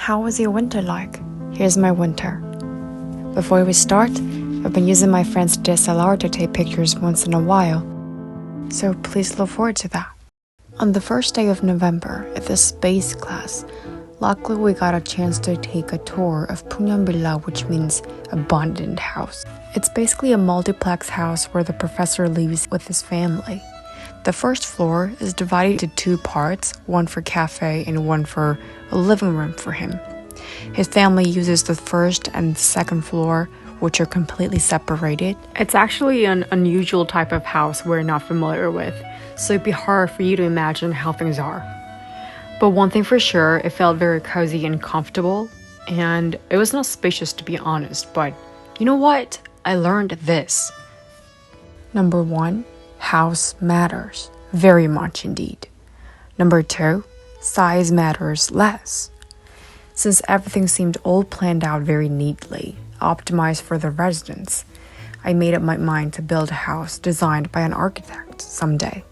How was your winter like? Here's my winter. Before we start, I've been using my friend's DSLR to take pictures once in a while, so please look forward to that. On the first day of November at the space class, luckily we got a chance to take a tour of Punyanbilla, which means abandoned house. It's basically a multiplex house where the professor lives with his family. The first floor is divided into two parts, one for cafe and one for a living room for him. His family uses the first and second floor, which are completely separated. It's actually an unusual type of house we're not familiar with, so it'd be hard for you to imagine how things are. But one thing for sure, it felt very cozy and comfortable, and it was not spacious to be honest, but you know what? I learned this. Number 1, house matters. Very much indeed. Number 2, size matters less. Since everything seemed all planned out very neatly, optimized for the residents, I made up my mind to build a house designed by an architect someday.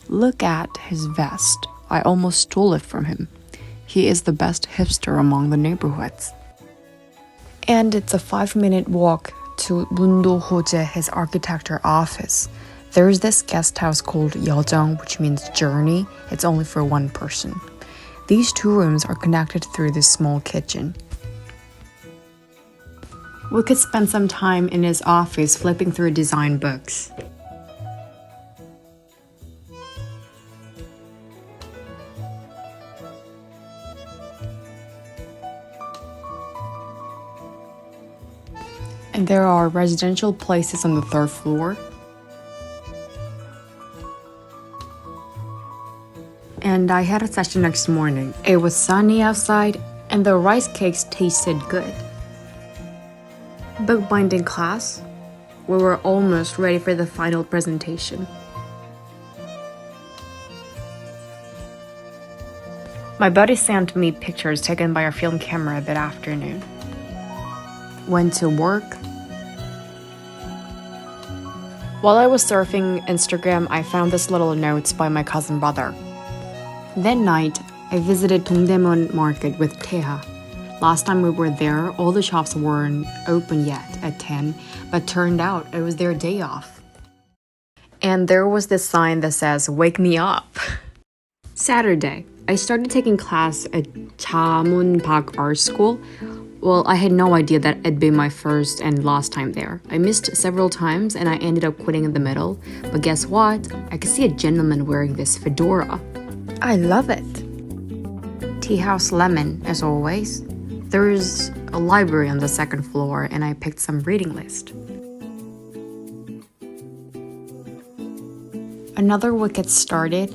Look at his vest. I almost stole it from him. He is the best hipster among the neighborhoods. And it's a 5-minute walk to Mundo Hoje, his architecture office. There's this guest house called Yeojang, which means journey. It's only for one person. These 2 rooms are connected through this small kitchen. We could spend some time in his office flipping through design books. And there are residential places on the 3rd floor. And I had a session next morning. It was sunny outside and the rice cakes tasted good. Bookbinding class, we were almost ready for the final presentation. My buddy sent me pictures taken by our film camera that afternoon. Went to work. While I was surfing Instagram, I found this little notes by my cousin brother. That night, I visited Dongdaemun Market with Taeha. Last time we were there, all the shops weren't open yet at 10, but turned out it was their day off. And there was this sign that says, "Wake me up." Saturday, I started taking class at Chamun Park Art School. Well, I had no idea that it'd be my first and last time there. I missed several times and I ended up quitting in the middle. But guess what? I could see a gentleman wearing this fedora. I love it. Tea House Lemon, as always. There's a library on the 2nd floor and I picked some reading list. Another week gets started,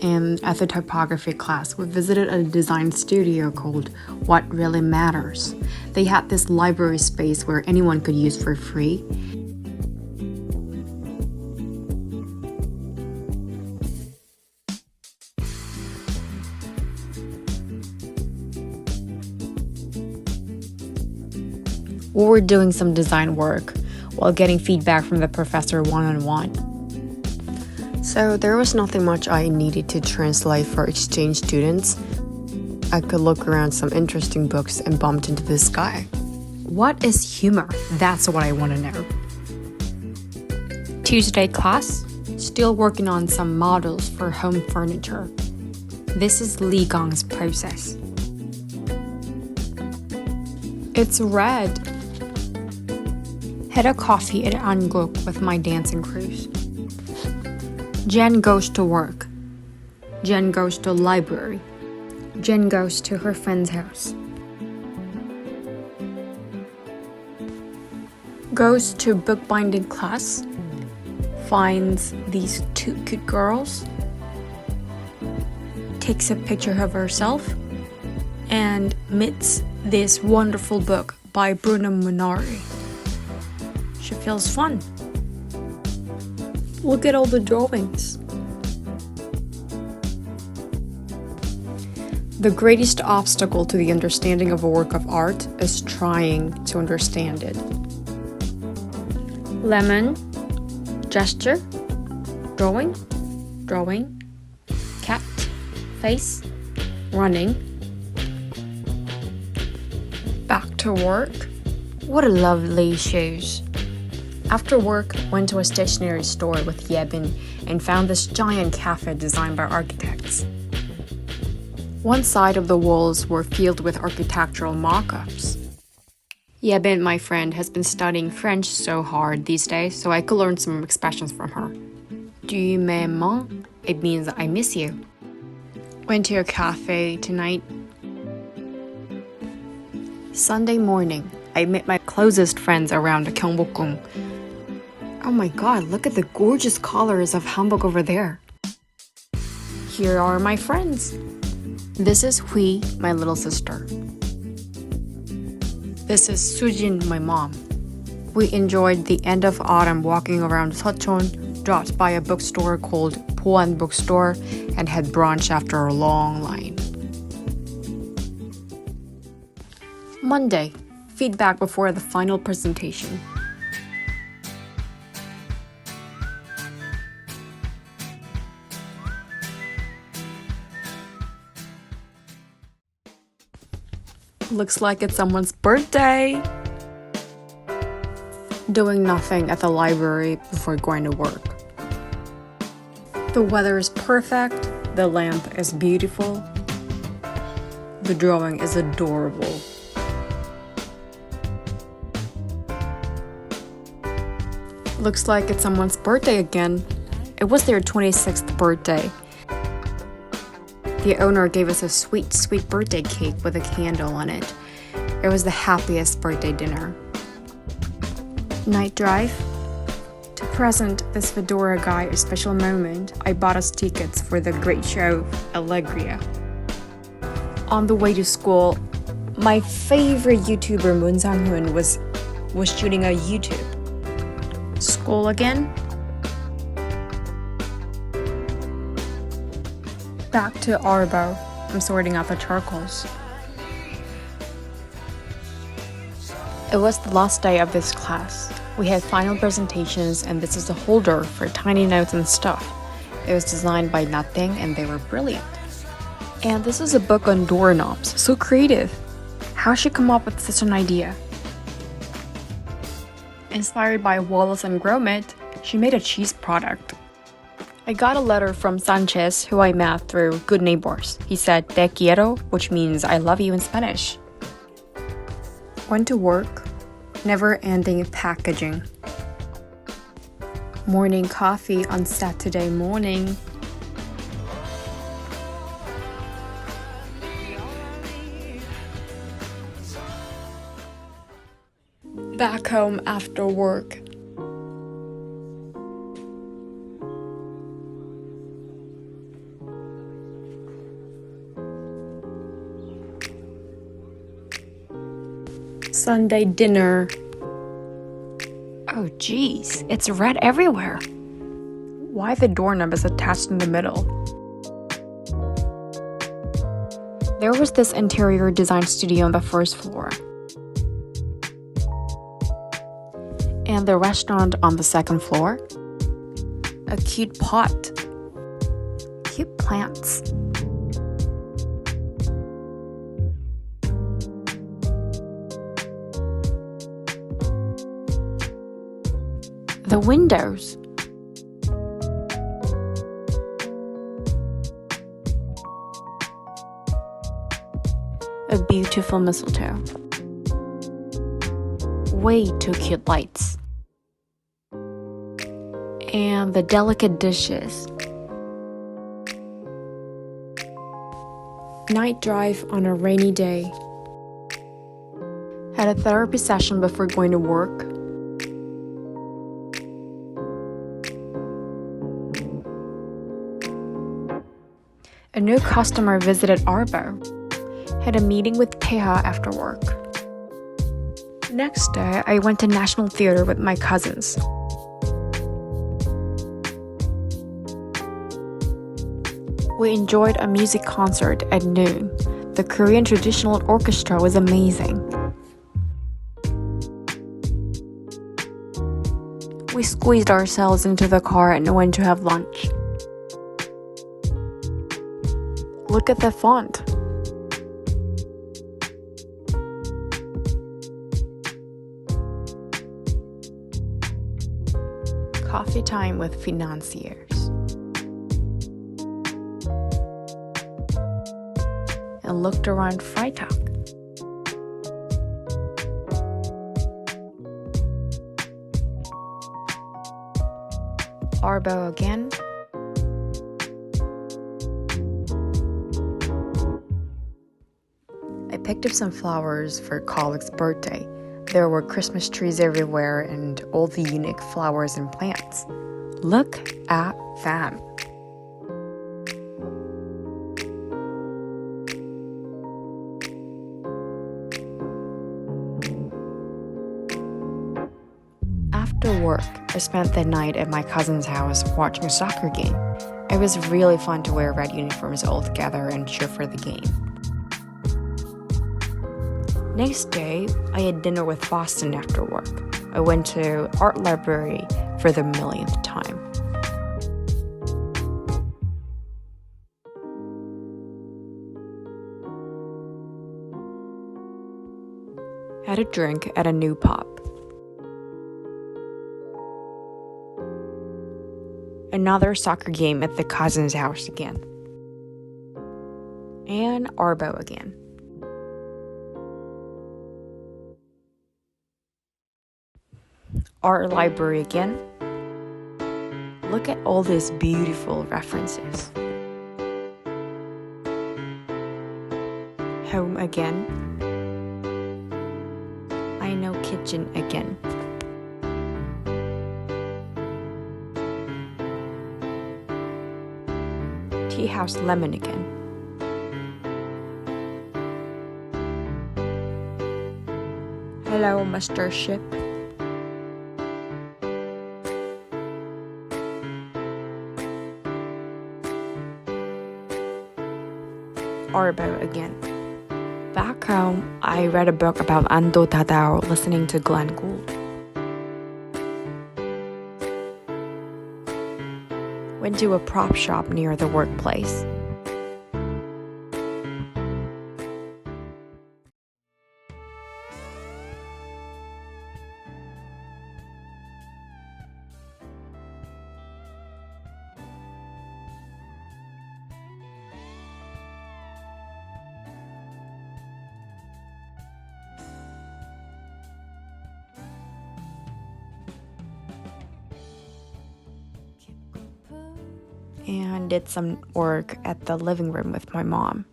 and at the typography class, we visited a design studio called What Really Matters. They had this library space where anyone could use for free. We were doing some design work while getting feedback from the professor one-on-one. So there was nothing much I needed to translate for exchange students. I could look around some interesting books and bumped into this guy. What is humor? That's what I want to know. Tuesday class, still working on some models for home furniture. This is Li Gang's process. It's red. Had a coffee at Anguk with my dancing crews. Jen goes to work. Jen goes to library. Jen goes to her friend's house. Goes to bookbinding class. Finds these 2 cute girls. Takes a picture of herself. And meets this wonderful book by Bruno Munari. She feels fun. Look at all the drawings. The greatest obstacle to the understanding of a work of art is trying to understand it. Lemon, gesture, drawing, cat, face, running. Back to work. What a lovely shoes. After work, went to a stationery store with Yebin and found this giant cafe designed by architects. One side of the walls were filled with architectural mock-ups. Yebin, my friend, has been studying French so hard these days, so I could learn some expressions from her. Tu m'aimes? It means I miss you. Went to a cafe tonight. Sunday morning, I met my closest friends around Gyeongbokgung. Oh my god, look at the gorgeous colors of hanbok over there. Here are my friends. This is Hui, my little sister. This is Sujin, my mom. We enjoyed the end of autumn walking around Seocheon, dropped by a bookstore called Poan Bookstore, and had brunch after a long line. Monday, feedback before the final presentation. Looks like it's someone's birthday. Doing nothing at the library before going to work. The weather is perfect, the lamp is beautiful, the drawing is adorable. Looks like it's someone's birthday again. It was their 26th birthday. The owner gave us a sweet, sweet birthday cake with a candle on it. It was the happiest birthday dinner. Night drive. To present this Fedora guy a special moment, I bought us tickets for the great show, Allegria. On the way to school, my favorite YouTuber Moon Sang-hoon was shooting a YouTube. School again? Back to Arbo. I'm sorting out the charcoals. It was the last day of this class. We had final presentations, and this is the holder for tiny notes and stuff. It was designed by Nateng, and they were brilliant. And this is a book on doorknobs. So creative. How she come up with such an idea? Inspired by Wallace and Gromit, she made a cheese product. I got a letter from Sanchez, who I met through Good Neighbors. He said, Te quiero, which means I love you in Spanish. Went to work, never-ending packaging. Morning coffee on Saturday morning. Back home after work. Sunday dinner. Oh geez, it's red everywhere. Why the doorknob is attached in the middle? There was this interior design studio on the first floor. And the restaurant on the second floor. A cute pot. Cute plants. The windows. A beautiful mistletoe. Way too cute lights. And the delicate dishes. Night drive on a rainy day. Had a therapy session before going to work. A new customer visited Arbo. Had a meeting with PaTI after work. Next day, I went to National Theater with my cousins. We enjoyed a music concert at noon. The Korean traditional orchestra was amazing. We squeezed ourselves into the car and went to have lunch. Look at the font. Coffee time with financiers. And looked around Freitag. Arbo again. I picked up some flowers for a colleague's birthday. There were Christmas trees everywhere and all the unique flowers and plants. Look at them. After work, I spent the night at my cousin's house watching a soccer game. It was really fun to wear red uniforms all together and cheer for the game. Next day, I had dinner with Boston after work. I went to art library for the millionth time. Had a drink at a new pub. Another soccer game at the cousin's house again. And Arbo again. Art library again. Look at all these beautiful references. Home again. I know kitchen again. Tea house lemon again. Hello, Mr. Ship. Arbo again. Back home, I read a book about Ando Tadao listening to Glenn Gould. Went to a prop shop near the workplace. And did some work at the living room with my mom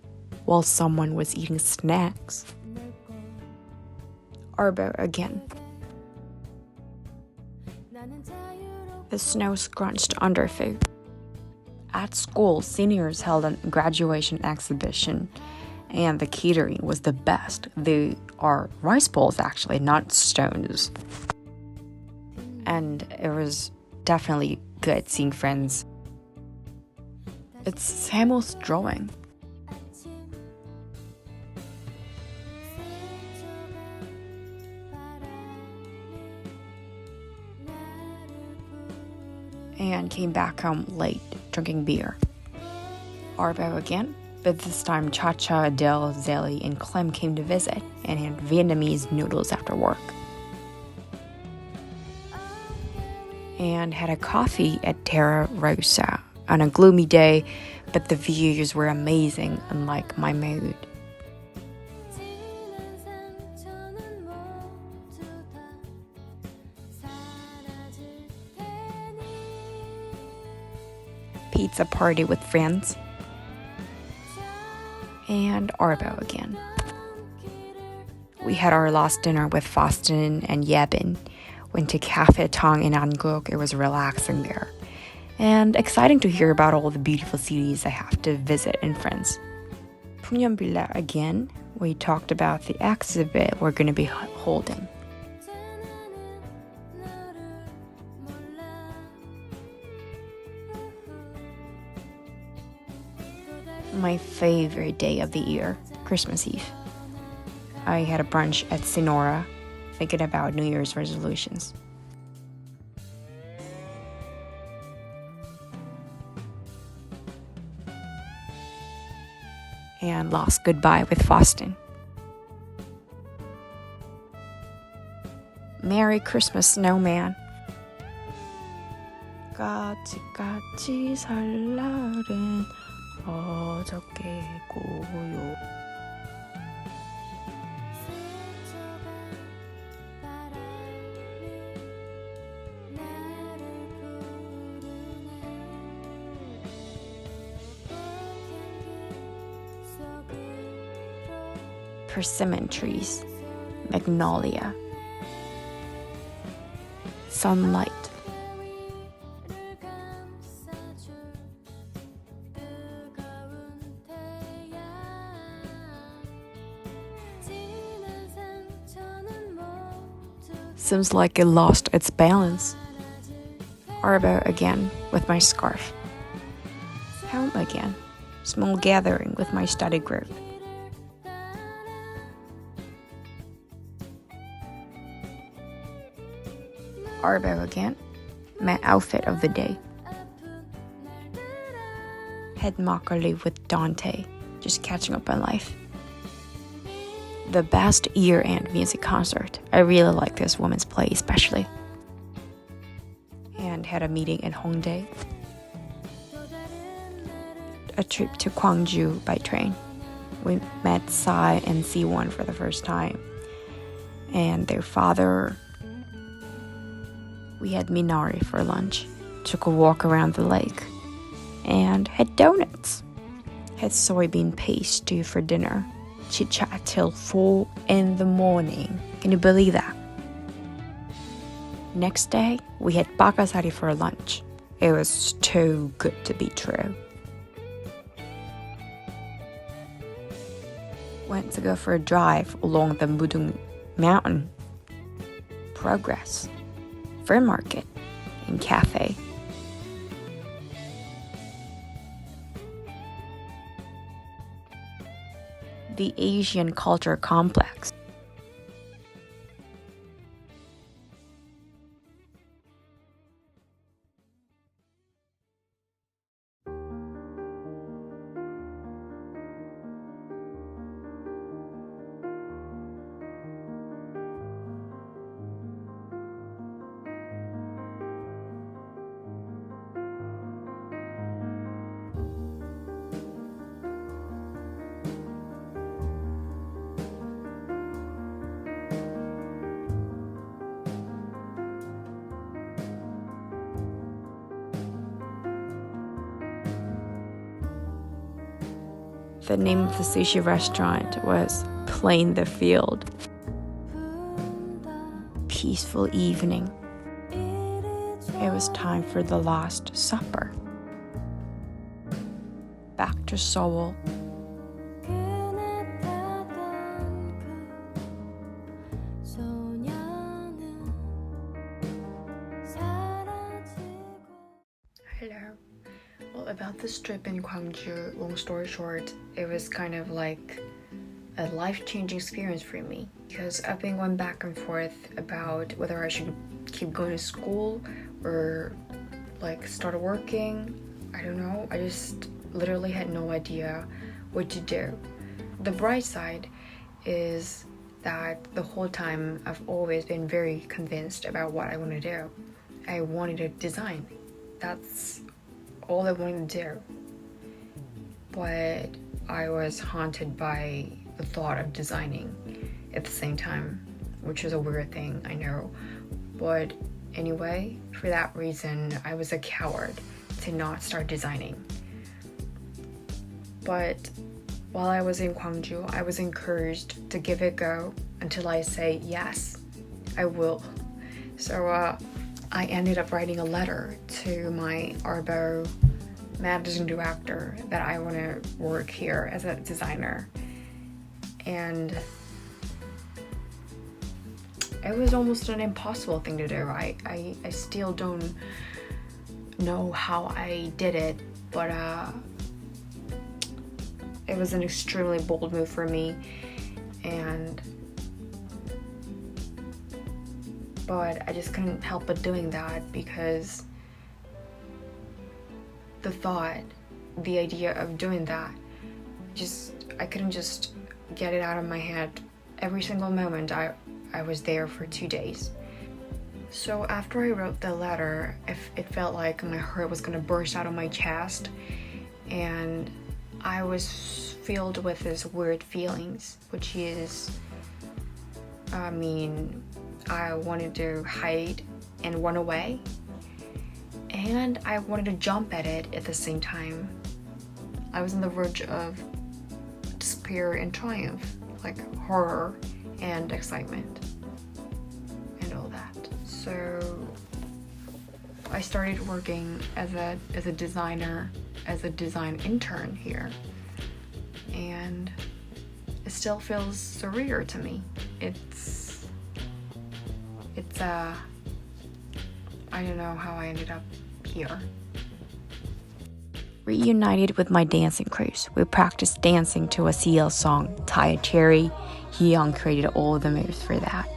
while someone was eating snacks. Arbo again. The snow scrunched under food. At school, seniors held a graduation exhibition and the catering was the best. They are rice bowls actually, not stones. And it was definitely good seeing friends. It's Samuel's drawing. And came back home late, drinking beer. Arbo again, but this time Cha-Cha, Adele, Zelly, and Clem came to visit and had Vietnamese noodles after work. And had a coffee at Terra Rosa on a gloomy day, but the views were amazing, unlike my mood. Pizza party with friends. And Arbo again. We had our last dinner with Faustin and Yebin. Went to Cafe Tong in Angkok. It was relaxing there. And exciting to hear about all the beautiful cities I have to visit in France. Punyambila again. We talked about the exhibit we're going to be holding. My favorite day of the year, Christmas Eve. I had a brunch at Sonora, thinking about New Year's resolutions. and Last Goodbye with Faustin. Merry Christmas, Snowman. 까치까치 설날은 어저께고요. Persimmon trees, magnolia, sunlight, seems like it lost its balance. Arbor again with my scarf. Home again, small gathering with my study group. Arbo again, my outfit of the day. Head makgeolli with Dante, just catching up on life. The best year-end music concert. I really like this woman's play especially. And had a meeting in Hongdae. A trip to Gwangju by train. We met Sai and Siwon for the first time. And their father. We had Minari for lunch, took a walk around the lake, and had donuts. Had soybean paste stew for dinner. Chit-chat till 4 in the morning. Can you believe that? Next day, we had bakasari for lunch. It was too good to be true. Went to go for a drive along the Mudung Mountain. Progress. Fair market and cafe. The Asian Culture Complex. The name of the sushi restaurant was Plain the Field. Peaceful evening. It was time for the Last Supper. Back to Seoul. Hello. Well, about this trip in Gwangju, long story short, it was kind of like a life-changing experience for me because I've been going back and forth about whether I should keep going to school or like start working. I don't know. I just literally had no idea what to do. The bright side is that the whole time I've always been very convinced about what I want to do. I wanted to design. That's all I wanted to do. But I was haunted by the thought of designing at the same time, which is a weird thing, I know. But anyway, for that reason, I was a coward to not start designing. But while I was in Gwangju, I was encouraged to give it a go until I say, yes, I will. So I ended up writing a letter to my Arbo managing director that I want to work here as a designer. And it was almost an impossible thing to do. I still don't know how I did it, but it was an extremely bold move for me. But I just couldn't help but doing that because the idea of doing that just I couldn't just get it out of my head. Every single moment I was there for 2 days. So after I wrote the letter, it felt like my heart was gonna burst out of my chest, and I was filled with these weird feelings, which is, I wanted to hide and run away, and I wanted to jump at it at the same time. I was on the verge of despair and triumph, like horror and excitement and all that. So I started working as a designer, as a design intern here, and it still feels surreal to me. It's I don't know how I ended up here. Reunited with my dancing crews, we practiced dancing to a CL song, Tie a Cherry. Hyun created all the moves for that.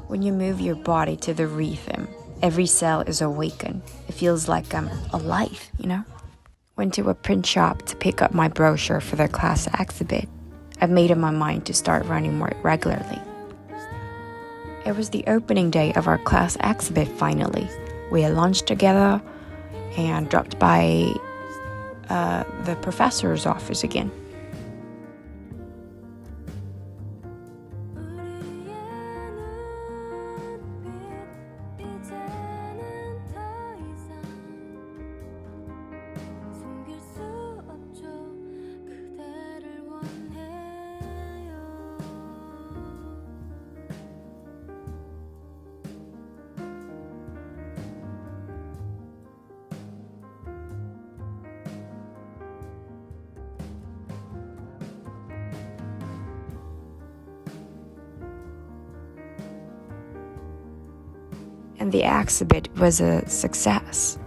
When you move your body to the rhythm, every cell is awakened. It feels like I'm alive, you know? Went to a print shop to pick up my brochure for their class exhibit. I've made up my mind to start running more regularly. It was the opening day of our class exhibit finally. We had lunch together and dropped by the professor's office again. And the exhibit was a success.